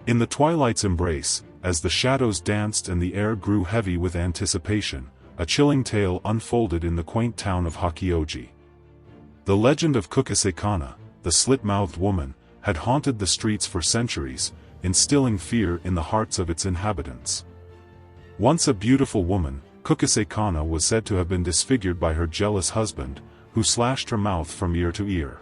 In the twilight's embrace, as the shadows danced and the air grew heavy with anticipation, a chilling tale unfolded in the quaint town of Hachioji. The legend of Kuchisake-onna, the slit-mouthed woman, had haunted the streets for centuries, instilling fear in the hearts of its inhabitants. Once a beautiful woman, Kuchisake-onna was said to have been disfigured by her jealous husband, who slashed her mouth from ear to ear.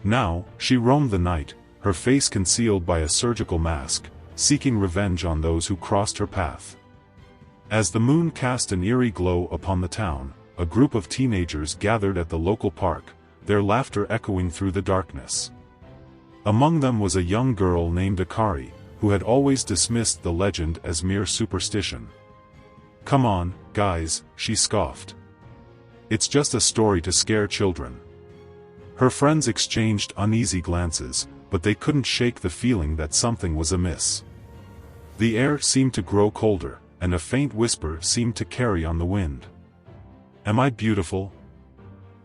Now, she roamed the night, her face concealed by a surgical mask, seeking revenge on those who crossed her path. As the moon cast an eerie glow upon the town, a group of teenagers gathered at the local park, their laughter echoing through the darkness. Among them was a young girl named Akari, who had always dismissed the legend as mere superstition. "Come on, guys," she scoffed. "It's just a story to scare children." Her friends exchanged uneasy glances, but they couldn't shake the feeling that something was amiss. The air seemed to grow colder, and a faint whisper seemed to carry on the wind. "Am I beautiful?"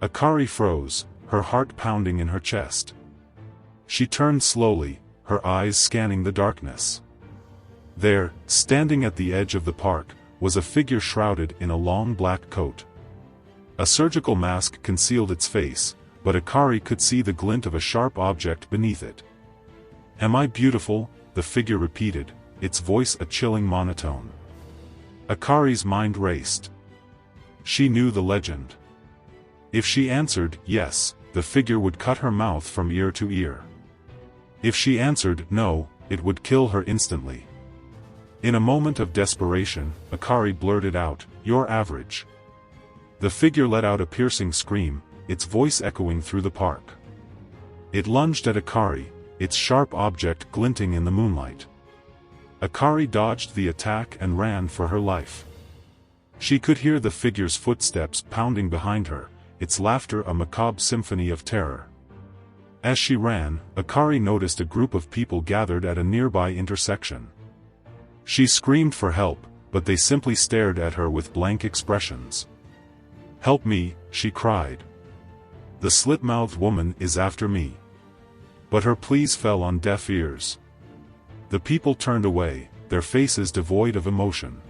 Akari froze, her heart pounding in her chest. She turned slowly, her eyes scanning the darkness. There, standing at the edge of the park, was a figure shrouded in a long black coat. A surgical mask concealed its face, but Akari could see the glint of a sharp object beneath it. "Am I beautiful?" the figure repeated, its voice a chilling monotone. Akari's mind raced. She knew the legend. If she answered yes, the figure would cut her mouth from ear to ear. If she answered no, it would kill her instantly. In a moment of desperation, Akari blurted out, "You're average." The figure let out a piercing scream, its voice echoing through the park. It lunged at Akari, its sharp object glinting in the moonlight. Akari dodged the attack and ran for her life. She could hear the figure's footsteps pounding behind her, its laughter a macabre symphony of terror. As she ran, Akari noticed a group of people gathered at a nearby intersection. She screamed for help, but they simply stared at her with blank expressions. "Help me," she cried. "The slit-mouthed woman is after me." But her pleas fell on deaf ears. The people turned away, their faces devoid of emotion.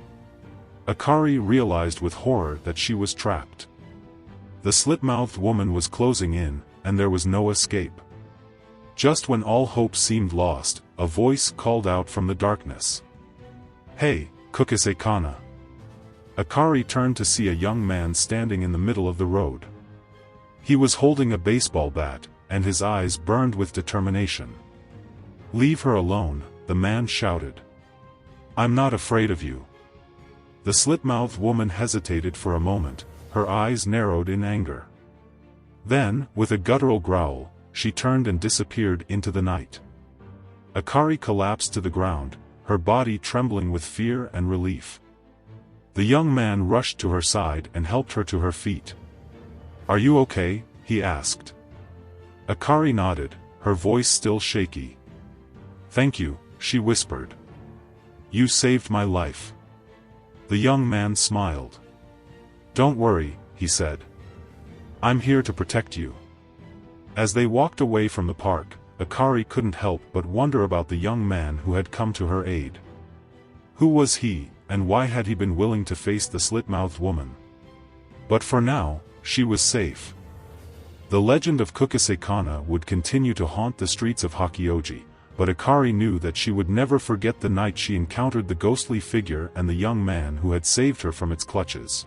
Akari realized with horror that she was trapped. The slit-mouthed woman was closing in, and there was no escape. Just when all hope seemed lost, a voice called out from the darkness. "Hey, Kuchisake-onna." Akari turned to see a young man standing in the middle of the road. He was holding a baseball bat, and his eyes burned with determination. "Leave her alone," the man shouted. "I'm not afraid of you." The slit-mouthed woman hesitated for a moment, her eyes narrowed in anger. Then, with a guttural growl, she turned and disappeared into the night. Akari collapsed to the ground, her body trembling with fear and relief. The young man rushed to her side and helped her to her feet. "Are you okay?" he asked. Akari nodded, her voice still shaky. "Thank you," she whispered. "You saved my life." The young man smiled. "Don't worry," he said. "I'm here to protect you." As they walked away from the park, Akari couldn't help but wonder about the young man who had come to her aid. Who was he, and why had he been willing to face the slit-mouthed woman? But for now, she was safe. The legend of Kuchisake-onna would continue to haunt the streets of Hachioji, but Akari knew that she would never forget the night she encountered the ghostly figure and the young man who had saved her from its clutches.